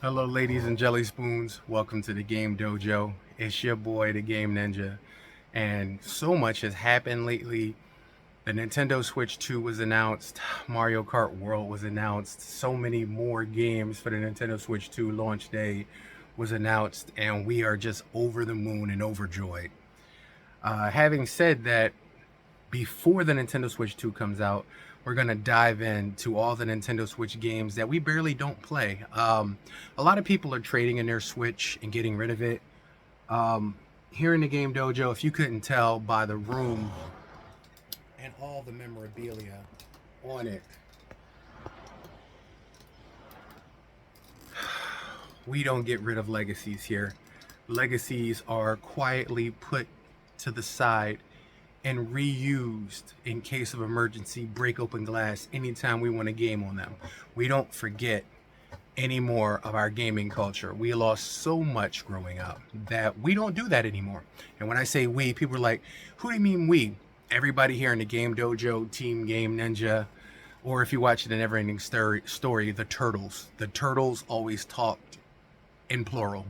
Hello, ladies and jelly spoons. Welcome to the Game Dojo. It's your boy, the Game Ninja. And so much has happened lately. The Nintendo Switch 2 was announced, Mario Kart World was announced, so many more games for the Nintendo Switch 2 launch day was announced, and we are just over the moon and overjoyed. Having said that, before the Nintendo Switch 2 comes out, we're going to dive into all the Nintendo Switch games that we barely don't play. A lot of people are trading in their Switch and getting rid of it. Here in the Game Dojo, if you couldn't tell by the room and all the memorabilia on it, we don't get rid of legacies here. Legacies are quietly put to the side and reused in case of emergency, break open glass anytime we want a game on them. We don't forget any more of our gaming culture. We lost so much growing up that we don't do that anymore. And when I say we, people are like, who do you mean we? Everybody here in the Game Dojo, Team Game Ninja, or if you watch the Neverending Story, the Turtles. The Turtles always talked in plural.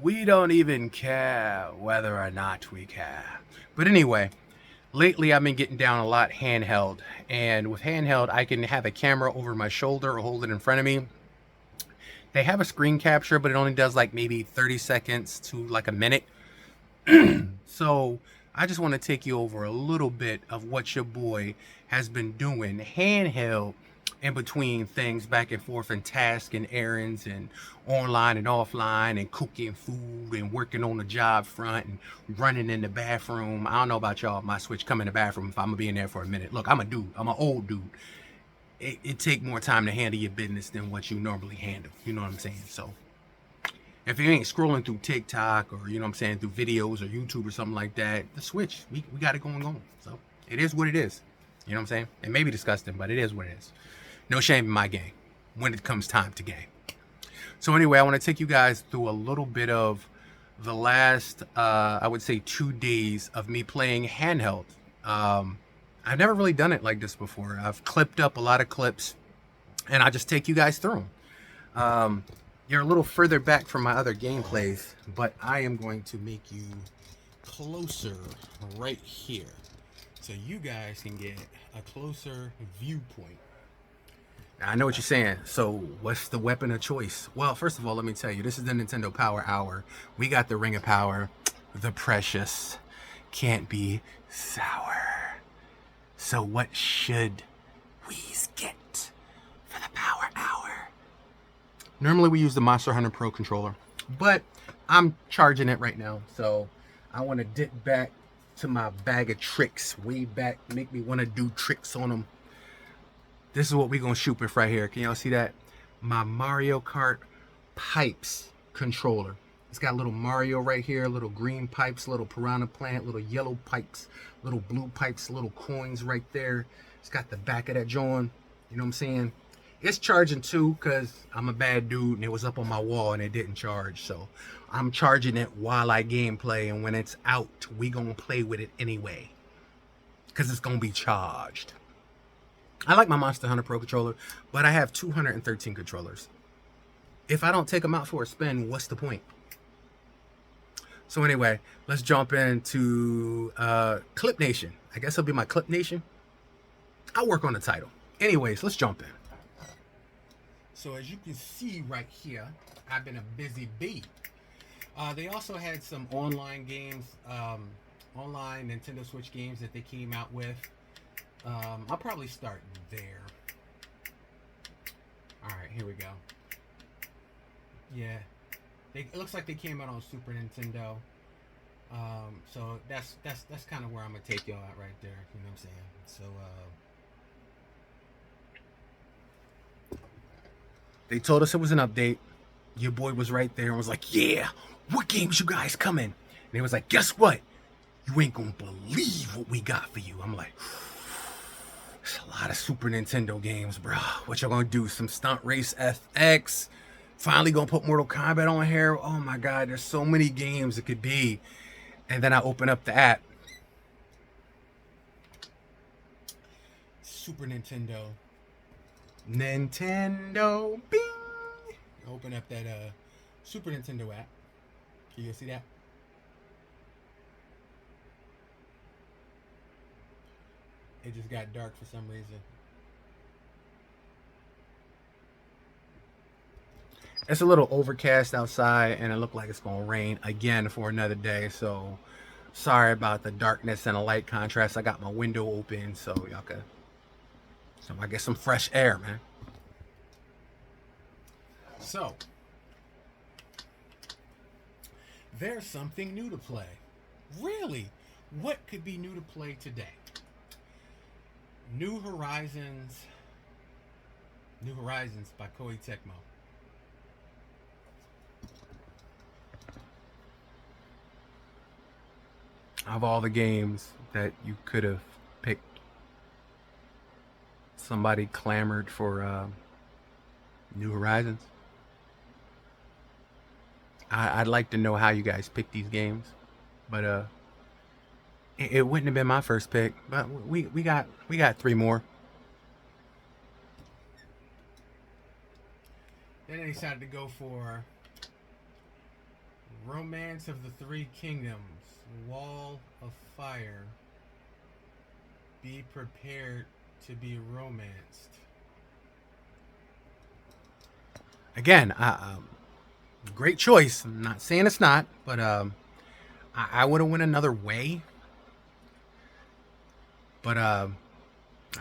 We don't even care whether or not we care. But anyway, lately I've been getting down a lot handheld. And with handheld, I can have a camera over my shoulder or hold it in front of me. They have a screen capture, but it only does like maybe 30 seconds to like a minute. So I just want to take you over a little bit of what your boy has been doing handheld in between things back and forth and tasks and errands and online and offline and cooking food and working on the job front and running in the bathroom. I don't know about y'all. My Switch come in the bathroom if I'm gonna be in there for a minute. Look, I'm a dude. I'm an old dude. It take more time to handle your business than what you normally handle. You know what I'm saying? So if you ain't scrolling through TikTok or, you know what I'm saying, through videos or YouTube or something like that, the Switch, we got it going on. So it is what it is. You know what I'm saying? It may be disgusting, but it is what it is. No shame in my game when it comes time to game. So anyway, I want to take you guys through a little bit of the last, I would say 2 days of me playing handheld. I've never really done it like this before. I've clipped up a lot of clips and I just take you guys through them. You're a little further back from my other gameplays, but I am going to make you closer right here so you guys can get a closer viewpoint. Now, I know what you're saying. So, what's the weapon of choice? Well, first of all, let me tell you, this is the Nintendo Power Hour. We got the Ring of Power, the precious, can't be sour. So, what should we get for the Power Hour? Normally, we use the Monster Hunter Pro controller, but I'm charging it right now. So, I want to dip back to my bag of tricks, way back, make me want to do tricks on them. This is what we're going to shoot with right here. Can y'all see that? My Mario Kart Pipes controller. It's got little Mario right here, little green pipes, little piranha plant, little yellow pipes, little blue pipes, little coins right there. It's got the back of that joint. You know what I'm saying? It's charging too because I'm a bad dude and it was up on my wall and it didn't charge. So I'm charging it while I gameplay, and when it's out, we going to play with it anyway because it's going to be charged. I like my Monster Hunter Pro controller, but I have 213 controllers. If I don't take them out for a spin, what's the point? So anyway, let's jump into Clip Nation. I guess it'll be my Clip Nation. I'll work on the title. Anyways, let's jump in. So as you can see right here, I've been a busy bee. They also had some online games, online Nintendo Switch games that they came out with. I'll probably start there. Alright, here we go. Yeah. It looks like they came out on Super Nintendo. So that's kind of where I'm going to take y'all out right there. You know what I'm saying? So, they told us it was an update. Your boy was right there and was like, yeah, what games you guys coming? And they was like, guess what? You ain't going to believe what we got for you. I'm like, there's a lot of Super Nintendo games, bro. What y'all gonna do? Some Stunt Race FX? Finally gonna put Mortal Kombat on here? Oh my god, there's so many games it could be. And then I open up the app. Super Nintendo. Nintendo, bing! Open up that Super Nintendo app. Can you see that? It just got dark for some reason. It's a little overcast outside, and it looked like it's gonna rain again for another day. So sorry about the darkness and the light contrast. I got my window open so y'all can, so I get some fresh air, man. So there's something new to play. Really? What could be new to play today? New Horizons by Koei Tecmo. Of all the games that you could have picked, somebody clamored for New Horizons. I'd like to know how you guys pick these games, but it wouldn't have been my first pick. But we got 3 more. Then they decided to go for Romance of the Three Kingdoms, Wall of Fire. Be prepared to be romanced. Again, great choice. I'm not saying it's not, but I would have went another way. But I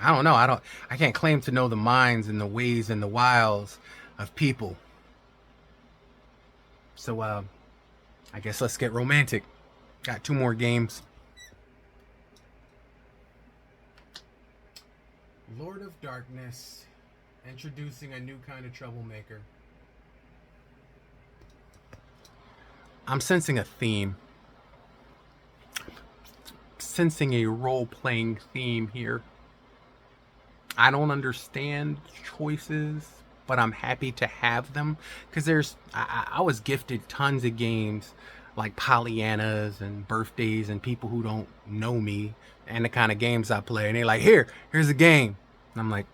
don't know. I can't claim to know the minds and the ways and the wiles of people. So I guess let's get romantic. Got 2 more games. Lord of Darkness, introducing a new kind of troublemaker. I'm sensing a theme. Sensing a role-playing theme here. I don't understand choices, but I'm happy to have them because I was gifted tons of games like Pollyannas and birthdays and people who don't know me and the kind of games I play, and they're like, here's a game, and I'm like,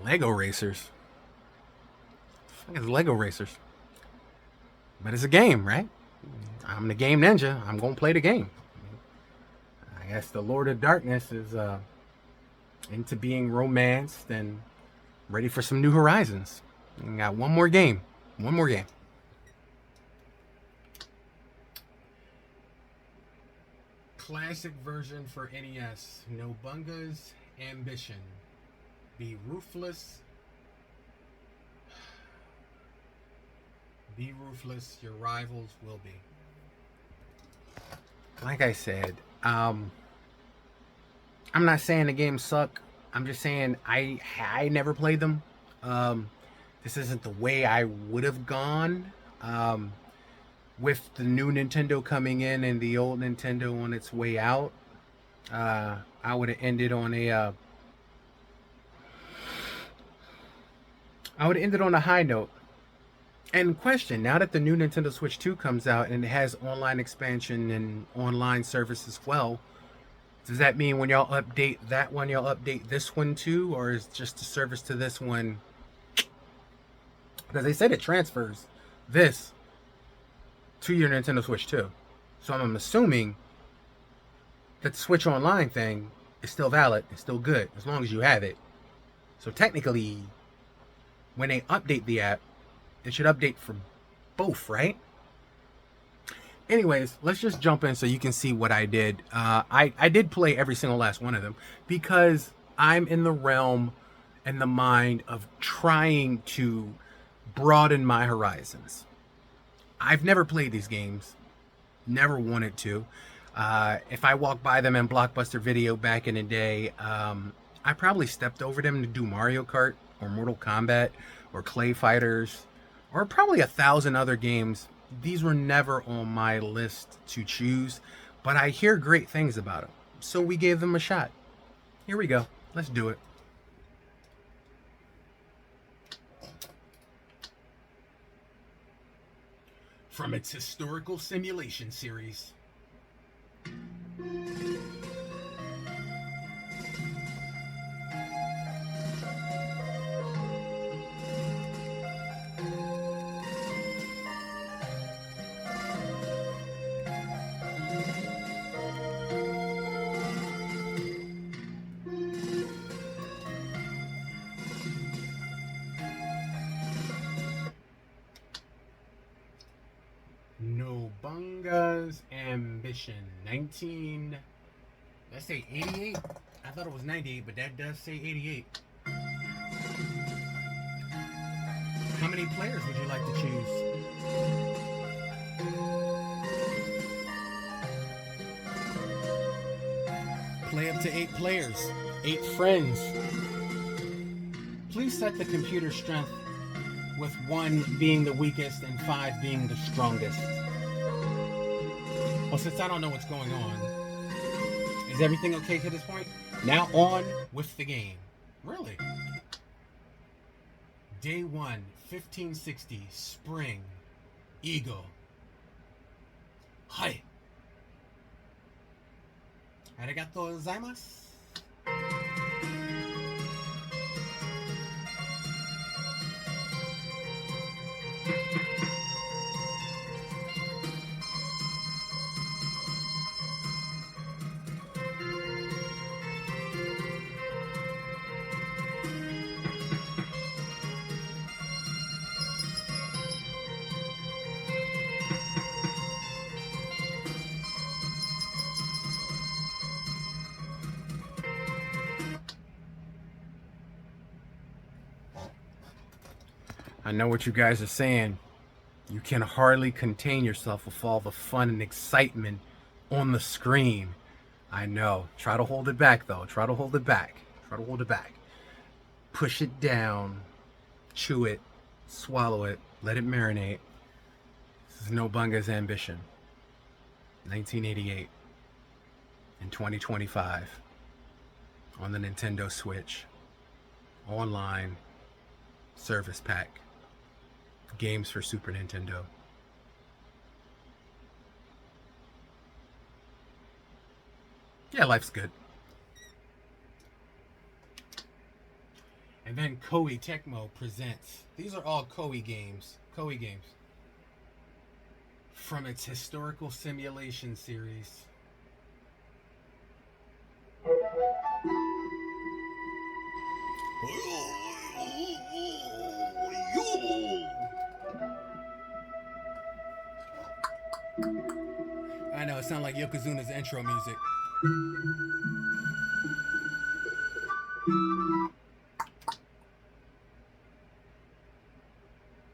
Lego Racers. It's Lego Racers, but it's a game, right? I'm the game ninja. I'm gonna play the game. I guess the Lord of Darkness is into being romanced and ready for some New Horizons. And got one more game. Classic version for NES. Nobunaga's Ambition. Be ruthless. Be ruthless. Your rivals will be. Like I said, I'm not saying the games suck. I'm just saying I never played them. This isn't the way I would have gone. With the new Nintendo coming in and the old Nintendo on its way out, I would have ended on a high note. And question, now that the new Nintendo Switch 2 comes out and it has online expansion and online service as well, does that mean when y'all update that one, y'all update this one too? Or is just the service to this one? Because they said it transfers this to your Nintendo Switch 2. So I'm assuming that the Switch Online thing is still valid, it's still good, as long as you have it. So technically, when they update the app, it should update for both, right? Anyways, let's just jump in so you can see what I did. I did play every single last one of them because I'm in the realm and the mind of trying to broaden my horizons. I've never played these games, never wanted to. If I walked by them in Blockbuster Video back in the day, I probably stepped over them to do Mario Kart or Mortal Kombat or Clay Fighters or probably 1,000 other games. These were never on my list to choose, but I hear great things about them. So we gave them a shot. Here we go. Let's do it. From its historical simulation series. edition, 19. Let's say 88. I thought it was 98, but that does say 88. How many players would you like to choose? Play up to 8 players, 8 friends. Please set the computer strength with 1 being the weakest and 5 being the strongest. Well, since I don't know what's going on, is everything okay to this point? Now on with the game. Really? Day 1, 1560, Spring, Eagle. Hi. Arigatou gozaimasu. I know what you guys are saying. You can hardly contain yourself with all the fun and excitement on the screen. I know. Try to hold it back, though. Try to hold it back. Try to hold it back. Push it down. Chew it. Swallow it. Let it marinate. This is Nobunga's ambition. 1988 and 2025 on the Nintendo Switch. Online service pack. Games for Super Nintendo. Yeah, life's good. And then Koei Tecmo presents. These are all Koei games. Koei games. From its historical simulation series. I know, it sounds like Yokozuna's intro music.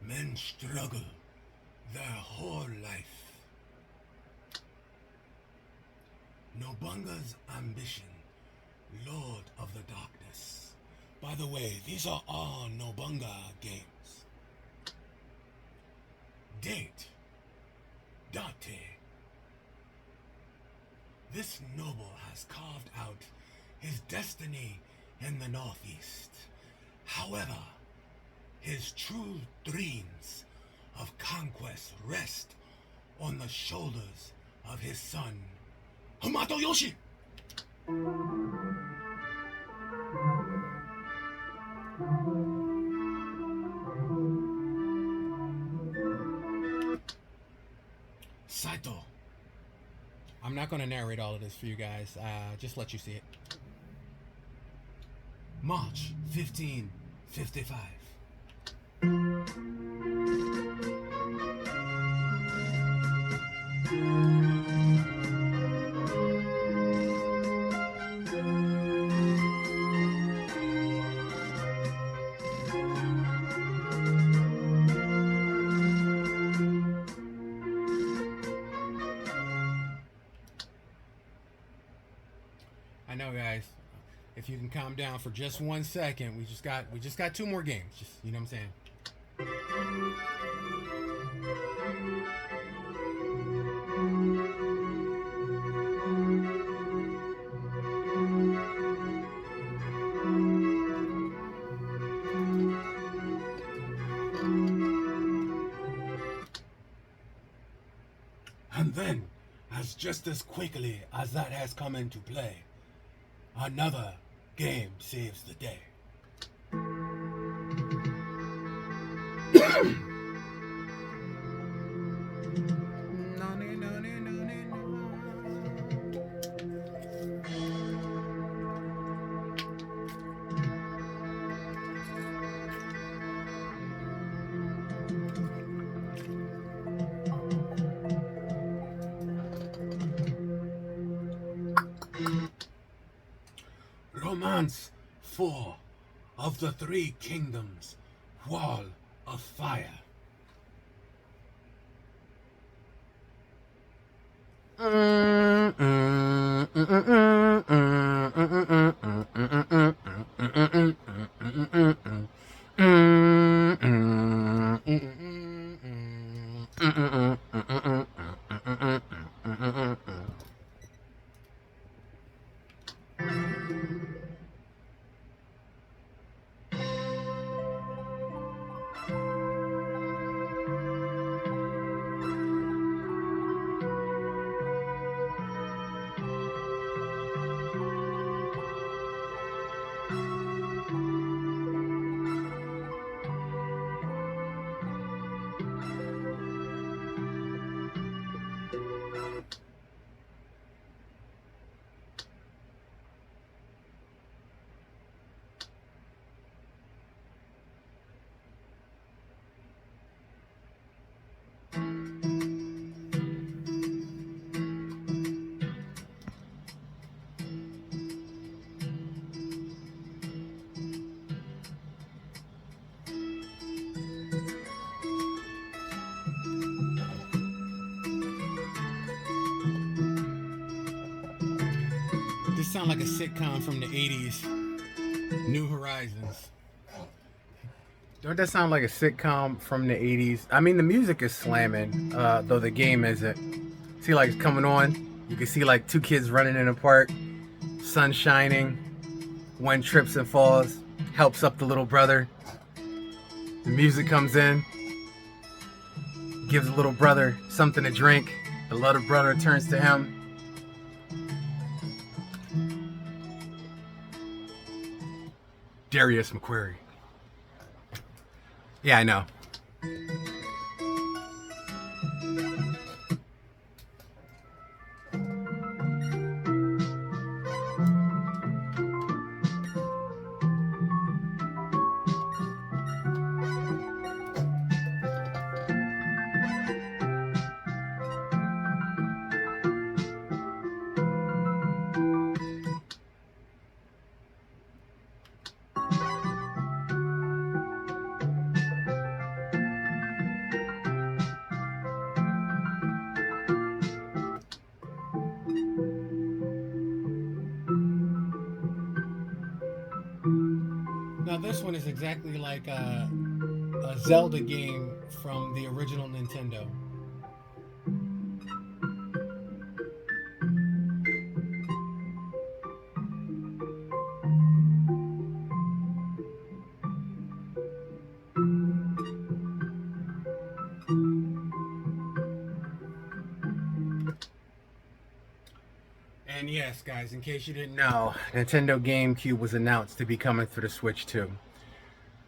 Men struggle their whole life. Nobunga's ambition, Lord of the Darkness. By the way, these are all Nobunga games. Date, Date. This noble has carved out his destiny in the Northeast. However, his true dreams of conquest rest on the shoulders of his son, Hamato Yoshi. Saito. I'm not going to narrate all of this for you guys. Just let you see it. March 1555. I know, guys. If you can calm down for just 1 second, we just got 2 more games. Just, you know what I'm saying? And then, just as quickly as that has come into play, another game saves the day. Advance 4 of the Three Kingdoms, Wall of Fire. This sounds like a sitcom from the 80s. New Horizons. Don't that sound like a sitcom from the 80s? I mean, the music is slamming, though the game isn't. See, like, it's coming on. You can see, like, two kids running in a park. Sun shining. One trips and falls. Helps up the little brother. The music comes in. Gives the little brother something to drink. The little brother turns to him. Darius McQuarrie. Yeah, I know. Now this one is exactly like a Zelda game from the original Nintendo. And yes, guys, in case you didn't know, Nintendo GameCube was announced to be coming for the Switch too.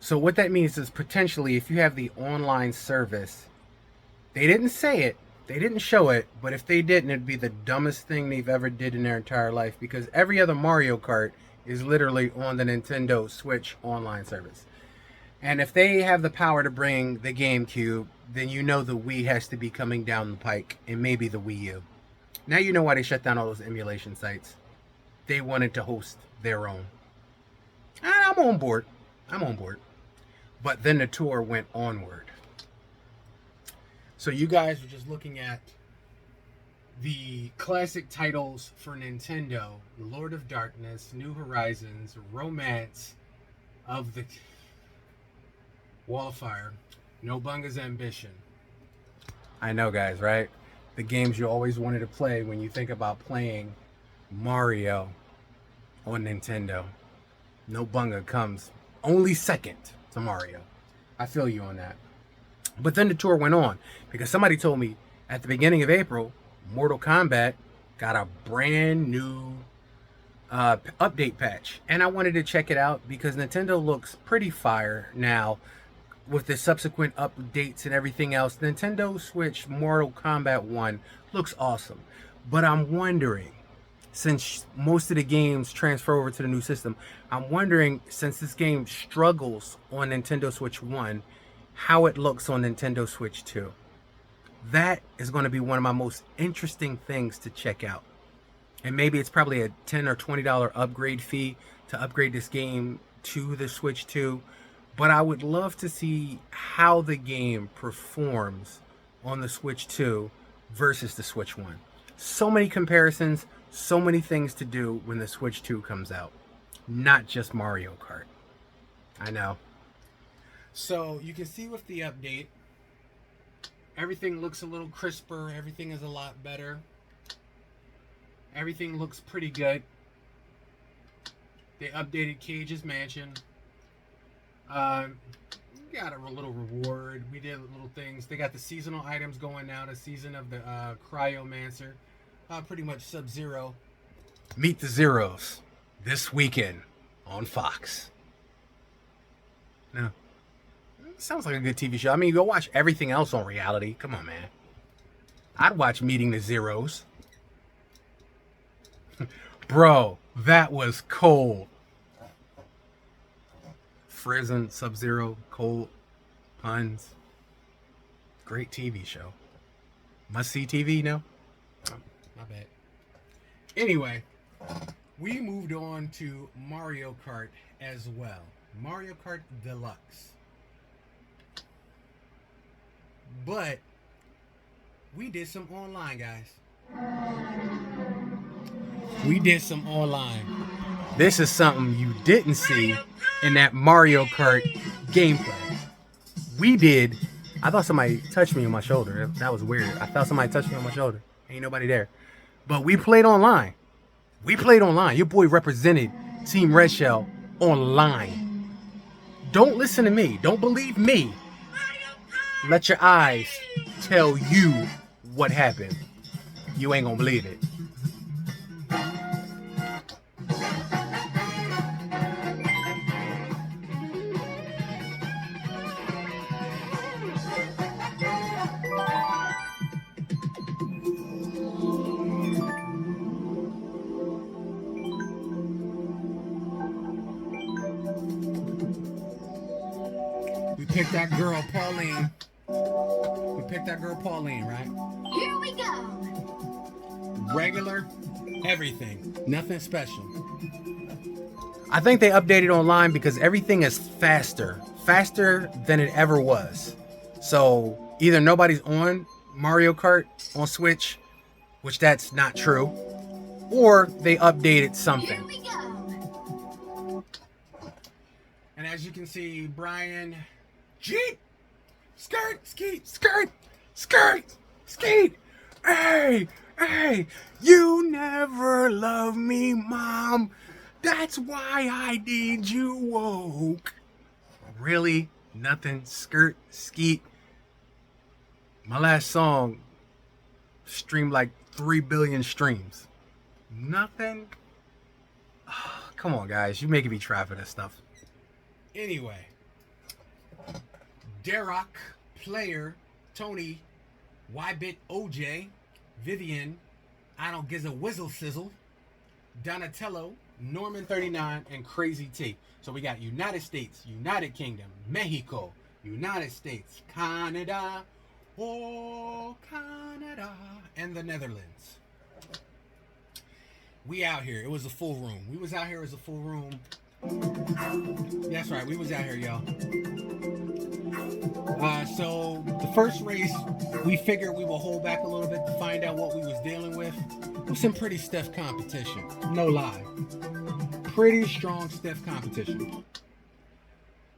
So what that means is potentially if you have the online service, they didn't say it, they didn't show it, but if they didn't, it'd be the dumbest thing they've ever did in their entire life, because every other Mario Kart is literally on the Nintendo Switch online service. And if they have the power to bring the GameCube, then you know the Wii has to be coming down the pike, and maybe the Wii U. Now you know why they shut down all those emulation sites. They wanted to host their own. And I'm on board. I'm on board. But then the tour went onward. So you guys are just looking at the classic titles for Nintendo: Lord of Darkness, New Horizons, Romance of the Wall of Fire, Nobunaga's Ambition. I know, guys, right? The games you always wanted to play when you think about playing Mario on Nintendo. Nobunaga comes only second to Mario. I feel you on that. But then the tour went on, because somebody told me at the beginning of April, Mortal Kombat got a brand new update patch. And I wanted to check it out because Nintendo looks pretty fire now with the subsequent updates and everything else. Nintendo Switch Mortal Kombat 1 looks awesome. But I'm wondering, since most of the games transfer over to the new system, I'm wondering, since this game struggles on Nintendo Switch 1, how it looks on Nintendo Switch 2. That is going to be one of my most interesting things to check out. And maybe it's probably a $10 or $20 upgrade fee to upgrade this game to the Switch 2. But I would love to see how the game performs on the Switch 2 versus the Switch 1. So many comparisons, so many things to do when the Switch 2 comes out. Not just Mario Kart. I know. So you can see with the update, everything looks a little crisper. Everything is a lot better. Everything looks pretty good. They updated Cage's Mansion. Got a little reward. We did little things. They got the seasonal items going now. The season of the Cryomancer. Pretty much Sub-Zero. Meet the Zeros this weekend on Fox. No. Sounds like a good TV show. I mean, you go watch everything else on reality. Come on, man. I'd watch Meeting the Zeros. Bro, that was cold. Frizzin', Sub-Zero, cold puns. Great TV show. Must see TV, no? Oh, my bad. Anyway, we moved on to Mario Kart as well. Mario Kart Deluxe. But we did some online, guys. We did some online. This is something you didn't see in that Mario Kart gameplay. We did. I thought somebody touched me on my shoulder. That was weird. I thought somebody touched me on my shoulder. Ain't nobody there. But we played online. We played online. Your boy represented Team Red Shell online. Don't listen to me. Don't believe me. Let your eyes tell you what happened. You ain't gonna believe it. We picked that girl, Pauline. We picked that girl, Pauline, right? Here we go. Regular, everything. Nothing special. I think they updated online because everything is faster. Faster than it ever was. So either nobody's on Mario Kart on Switch, which that's not true, or they updated something. Here we go. And as you can see, Brian, Jeep, skirt, skeet, skirt, skirt, skeet. Hey, hey, you never loved me, Mom. That's why I need you woke. Really? Nothing? Skirt, skeet. My last song streamed like 3 billion streams. Nothing? Oh, come on, guys. You're making me try for this stuff. Anyway. Derek, Player, Tony, Ybit OJ, Vivian, I Don't Giz a Whizzle Sizzle, Donatello, Norman 39, and Crazy T. So we got United States, United Kingdom, Mexico, United States, Canada, oh Canada, and the Netherlands. We out here. It was a full room. We was out here as a full room. That's right. We was out here, y'all. So the first race, we figured we will hold back a little bit to find out what we was dealing with. It was some pretty stiff competition. No lie. Pretty strong, stiff competition.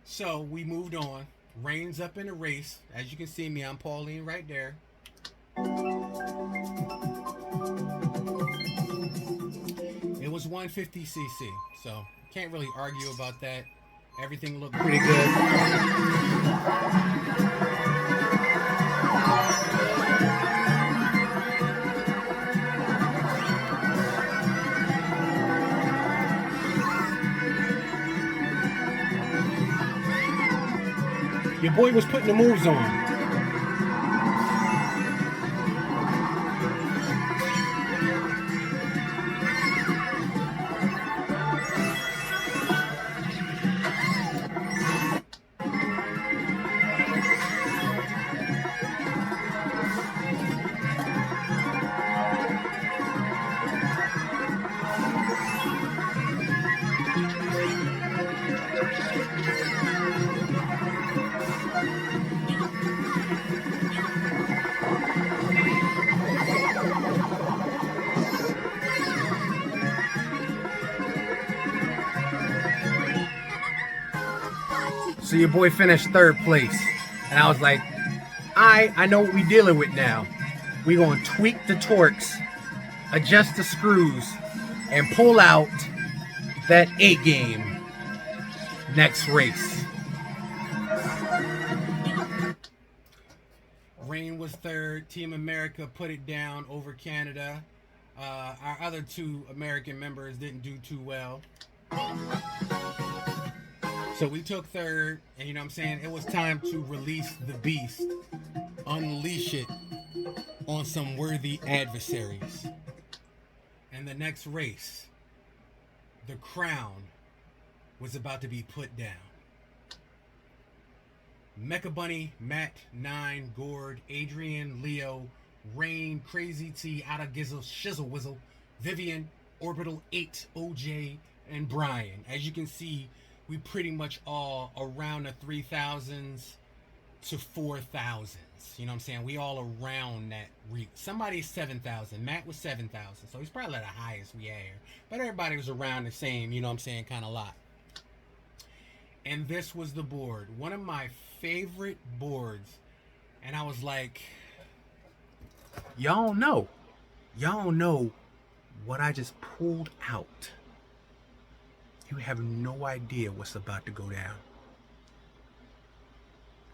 So we moved on. Reigns up in the race. As you can see me, I'm Pauline right there. It was 150cc, so can't really argue about that. Everything looked pretty good. Your boy was putting the moves on. So your boy finished third place. And I was like, I know what we dealing with now. We gonna tweak the torques, adjust the screws, and pull out that A game next race. Rain was third. Team America put it down over Canada. Our other two American members didn't do too well. So we took third, and you know what I'm saying? It was time to release the beast, unleash it on some worthy adversaries. And the next race, the crown was about to be put down. Mecha Bunny, Matt, Nine, Gord, Adrian, Leo, Rain, Crazy T, Outta Gizzle, Shizzle Wizzle, Vivian, Orbital 8, OJ, and Brian. As you can see, we pretty much all around the 3,000s to 4,000s. You know what I'm saying? We all around that reach. Somebody's 7,000. Matt was 7,000. So he's probably the highest we had here. But everybody was around the same, you know what I'm saying, kind of lot. And this was the board. One of my favorite boards. And I was like, y'all know what I just pulled out. You have no idea what's about to go down.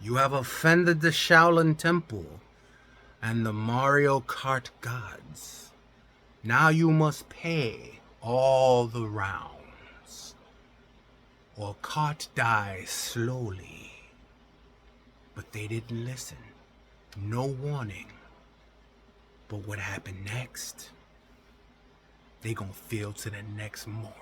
You have offended the Shaolin Temple and the Mario Kart gods. Now you must pay all the rounds, or Kart dies slowly. But they didn't listen. No warning. But what happened next? They gonna feel to the next morning.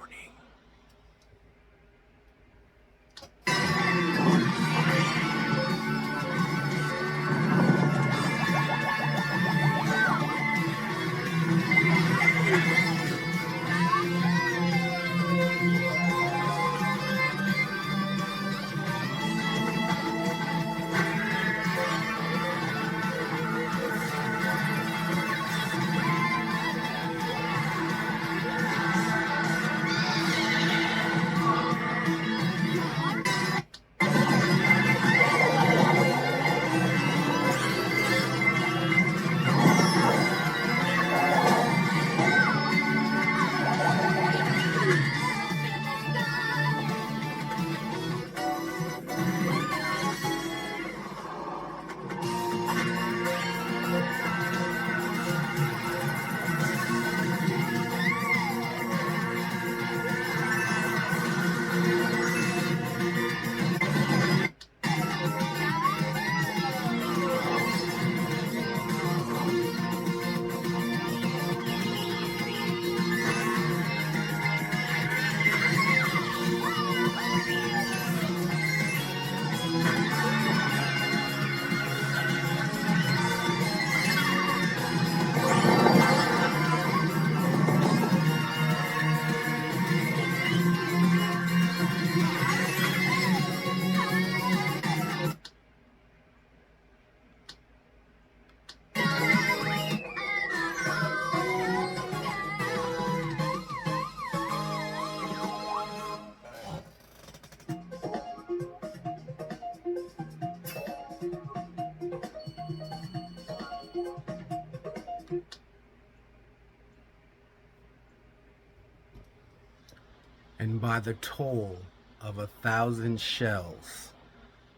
And by the toll of 1,000 shells,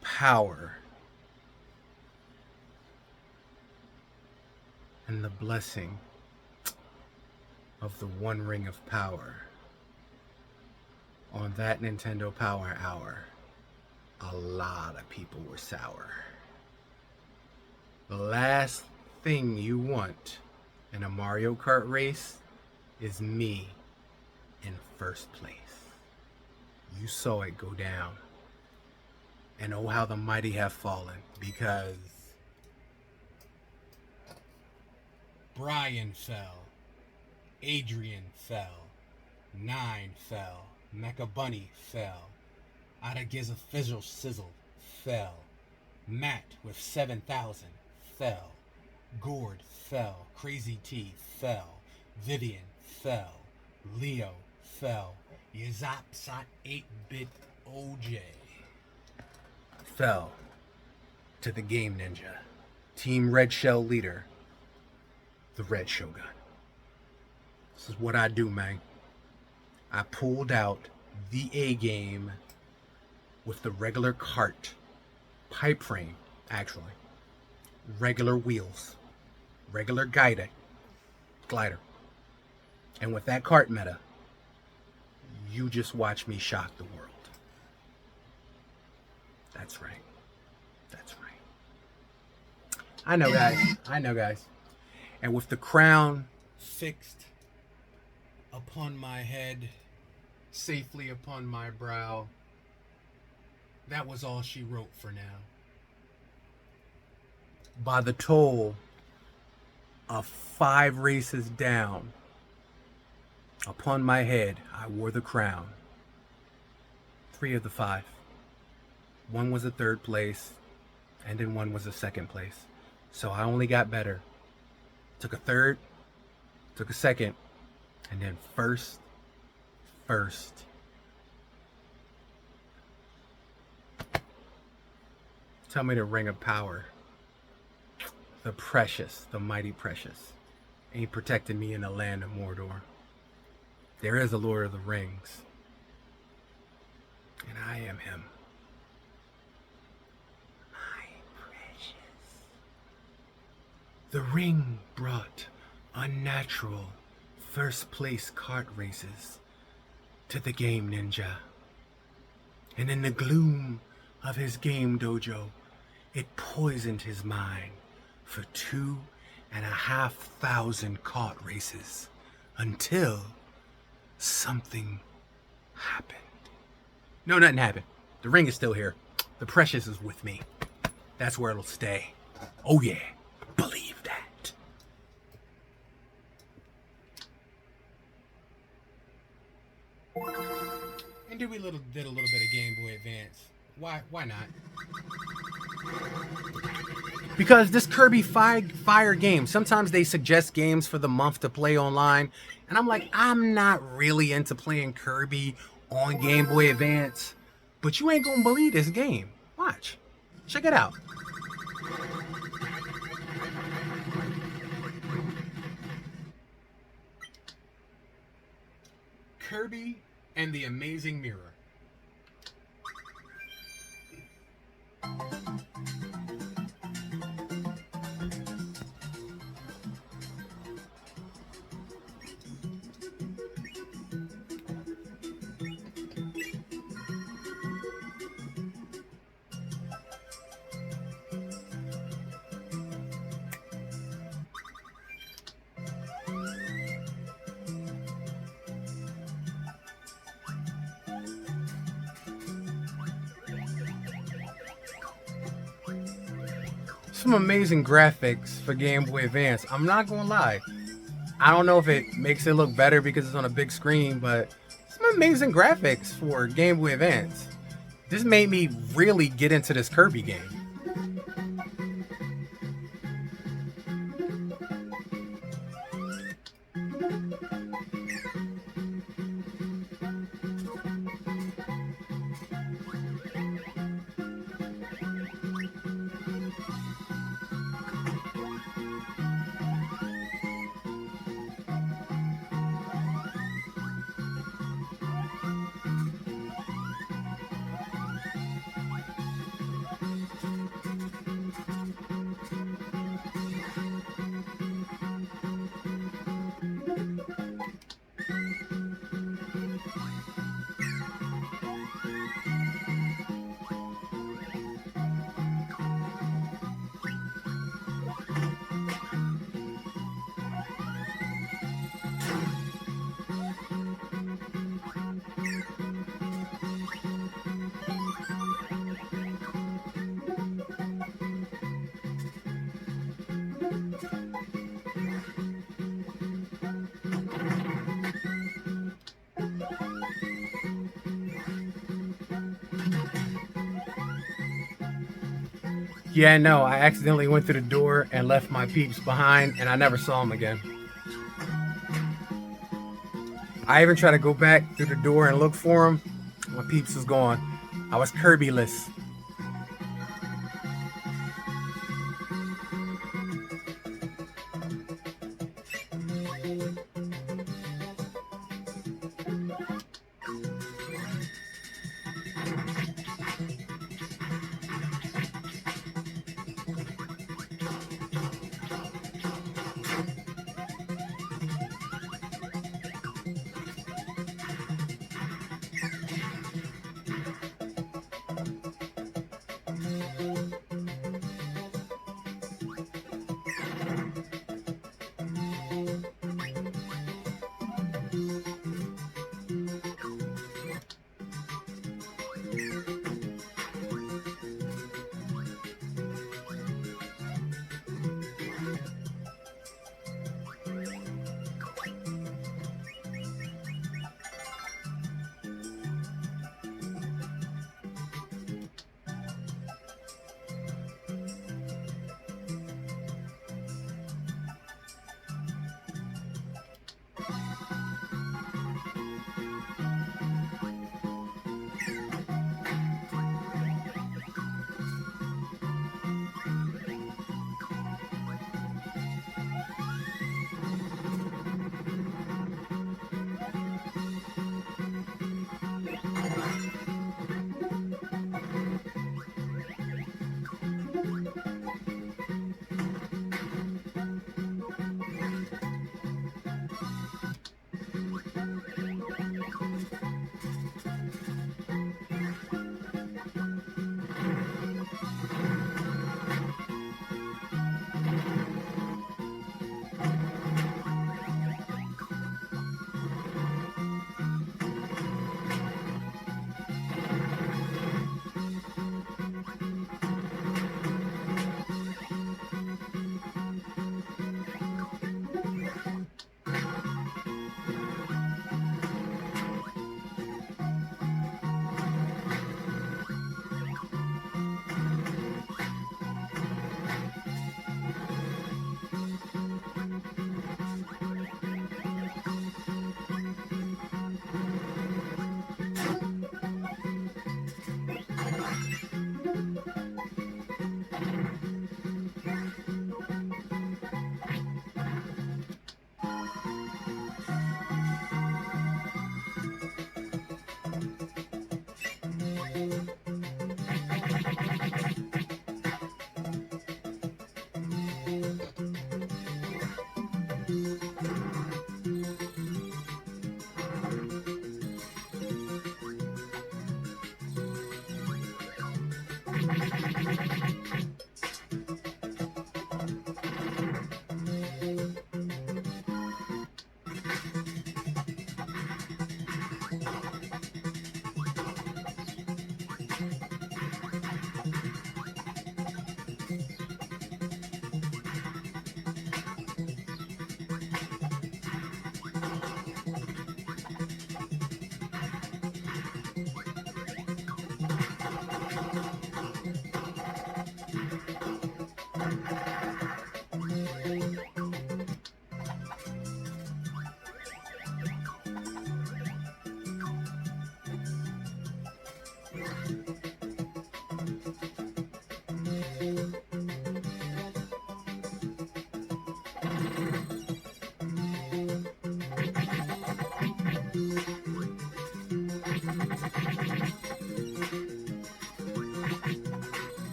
power, and the blessing of the One Ring of Power, on that Nintendo Power Hour, a lot of people were sour. The last thing you want in a Mario Kart race is me in first place. You saw it go down. And oh, how the mighty have fallen, because Brian fell, Adrian fell, Nine fell, Mecha Bunny fell, Ada Giza Fizzle Sizzle fell. Matt with 7,000 fell. Gord fell. Crazy T fell. Vivian fell. Leo fell. Yazap Sot 8-Bit OJ fell to the Game Ninja. Team Red Shell leader, the Red Shogun. This is what I do, man. I pulled out the A game with the regular cart, pipe frame, actually, regular wheels, regular glider. And with that cart meta, you just watch me shock the world. That's right. That's right. I know, guys. And with the crown fixed upon my head, safely upon my brow, that was all she wrote for now. By the toll of 5 races down, upon my head, I wore the crown. 3 of the 5. 1 was a 3rd place, and then 1 was a 2nd place. So I only got better. Took a 3rd, took a 2nd, and then first. Tell me the ring of power. The precious, the mighty precious, ain't protecting me in the land of Mordor. There is a Lord of the Rings, and I am him. My precious. The ring brought unnatural first place kart races to the Game Ninja. And in the gloom of his game dojo, it poisoned his mind for 2,500 kart races until something happened. No, nothing happened. The ring is still here. The precious is with me. That's where it'll stay. Oh yeah, believe that. And did a little bit of Game Boy Advance. Why not? Because this Kirby Fire game, sometimes they suggest games for the month to play online, and I'm like, I'm not really into playing Kirby on Game Boy Advance, but you ain't gonna believe this game. Watch. Check it out. Kirby and the Amazing Mirror. Some amazing graphics for Game Boy Advance. I'm not gonna lie. I don't know if it makes it look better because it's on a big screen, but some amazing graphics for Game Boy Advance. This made me really get into this Kirby game. Yeah, no, I accidentally went through the door and left my peeps behind, and I never saw them again. I even tried to go back through the door and look for them. My peeps was gone. I was Kirby-less.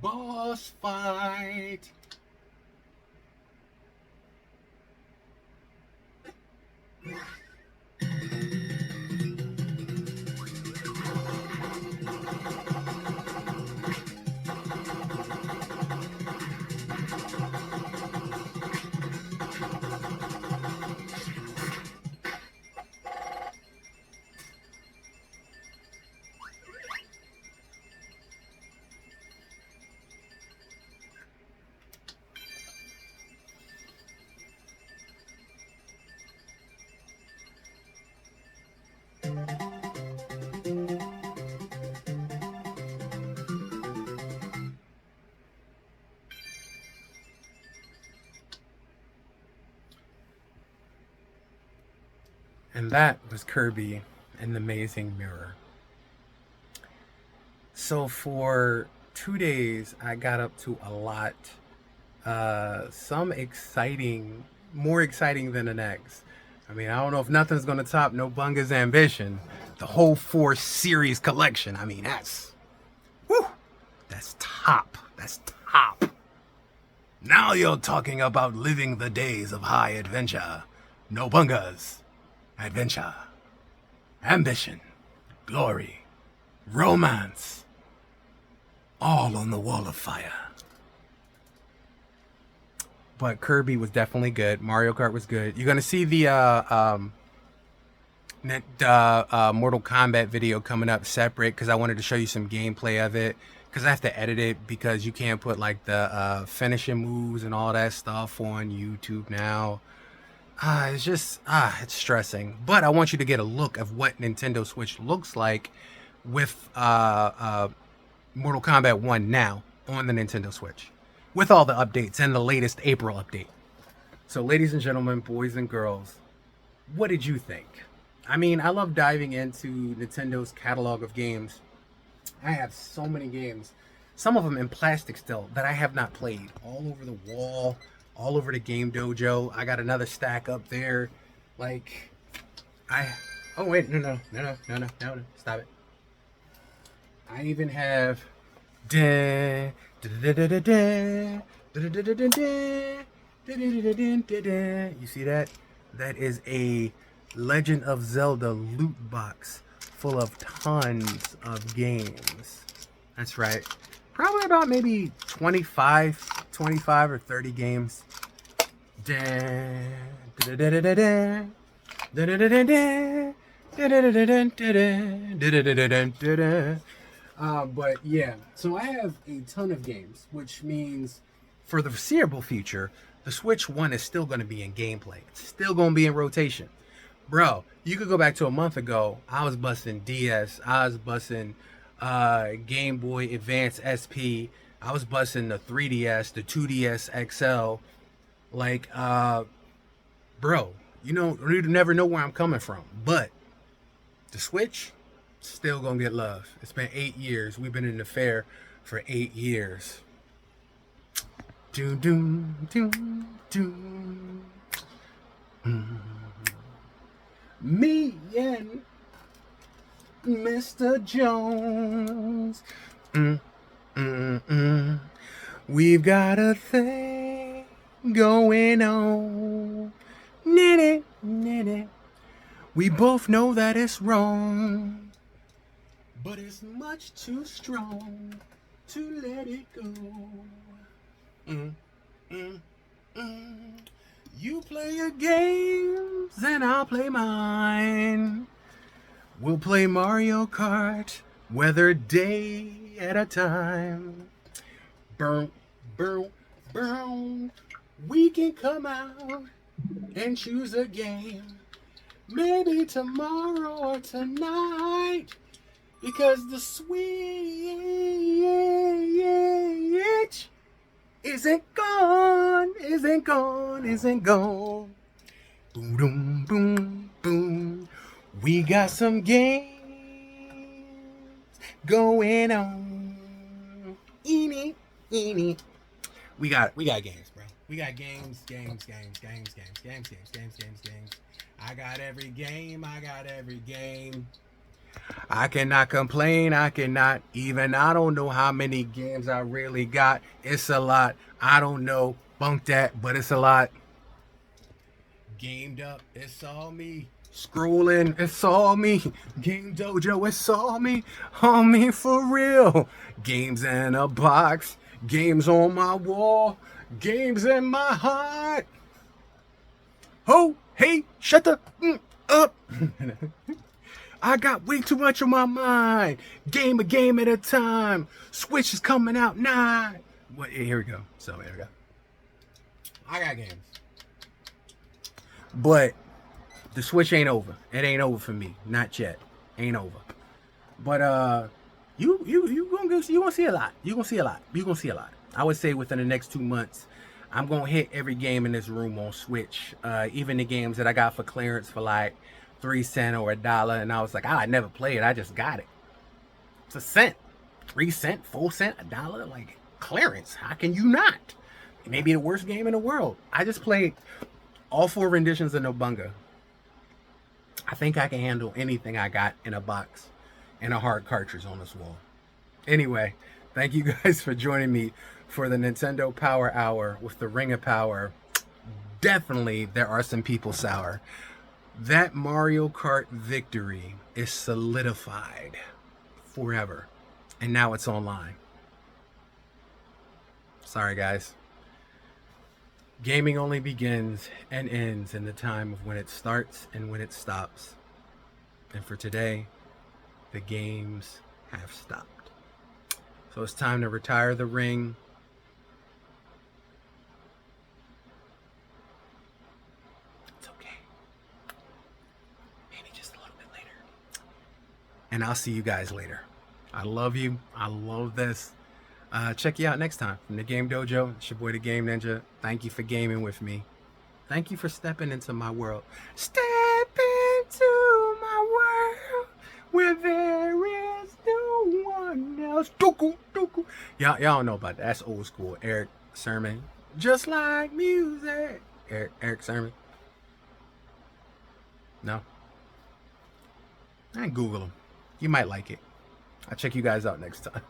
boss fight. And that was Kirby and the Amazing Mirror. So for 2 days, I got up to a lot. Some exciting, more exciting than the next. I mean, I don't know if nothing's gonna top Nobunga's Ambition, the whole 4 series collection. I mean, that's top. That's top. Now you're talking about living the days of high adventure. Nobunga's Adventure, Ambition, Glory, Romance, all on the Wall of Fire. But Kirby was definitely good. Mario Kart was good. You're gonna see the Mortal Kombat video coming up separate because I wanted to show you some gameplay of it. Because I have to edit it because you can't put like the finishing moves and all that stuff on YouTube now. It's just, it's stressing. But I want you to get a look of what Nintendo Switch looks like with Mortal Kombat 1 now on the Nintendo Switch. With all the updates and the latest April update. So ladies and gentlemen, boys and girls, what did you think? I mean, I love diving into Nintendo's catalog of games. I have so many games. Some of them in plastic still that I have not played. All over the wall. All over the Game Dojo. I got another stack up there. Like, oh wait, no, stop it. I even have, you see that? That is a Legend of Zelda loot box full of tons of games. That's right. Probably about maybe 25 or 30 games. But yeah, so I have a ton of games, which means for the foreseeable future, the Switch 1 is still going to be in gameplay. It's still going to be in rotation. Bro, you could go back to a month ago. I was busting DS. I was busting Game Boy Advance SP. I was busting the 3DS, the 2DS XL. Like, bro, you never know where I'm coming from. But the Switch, still gonna get love. It's been 8 years. We've been in the fair for 8 years. Doom, doom, doom, doom. Me and Mr. Jones. We've got a thing going on. Nitty. We both know that it's wrong, but it's much too strong to let it go. You play your games and I'll play mine. We'll play Mario Kart, weather day at a time. Boom. We can come out and choose a game. Maybe tomorrow or tonight. Because the Switch isn't gone. Boom, boom, boom. We got some games going on. Eeny. We got games, bro. We got games. I got every game. I cannot complain. I cannot even. I don't know how many games I really got. It's a lot. I don't know. Bunk that, but it's a lot. Gamed up. It's all me. Scrolling. It's all me. Game Dojo. It's all me. All me for real. Games in a box. Games on my wall. Games in my heart. Ho, hey, shut the up. I got way too much on my mind. Game a game at a time. Switch is coming out now. What? Here we go. So here we go. I got games, but the Switch ain't over. It ain't over for me. Not yet. Ain't over. But you gonna see a lot. You gonna see a lot. You gonna see a lot. I would say within the next 2 months, I'm gonna hit every game in this room on Switch. Even the games that I got for clearance for like 3 cents or $1, and I was like, I never played. I just got it. It's a cent, 3 cents, 4 cents, $1, like clearance. How can you not? It may be the worst game in the world. I just played all 4 renditions of Nobunga. I think I can handle anything I got in a box and a hard cartridge on this wall. Anyway, thank you guys for joining me for the Nintendo Power Hour with the Ring of Power. Definitely, there are some people sour. That Mario Kart victory is solidified forever. And now it's online. Sorry, guys. Gaming only begins and ends in the time of when it starts and when it stops. And for today, the games have stopped. So it's time to retire the ring. It's okay. Maybe just a little bit later. And I'll see you guys later. I love you. I love this. Check you out next time from the Game Dojo. It's your boy, the Game Ninja. Thank you for gaming with me. Thank you for stepping into my world. Step into my world where there is no one else. Doku, doku. Y'all don't know about that. That's old school. Eric Sermon. Just like music. Eric Sermon. No? I Google him. You might like it. I'll check you guys out next time.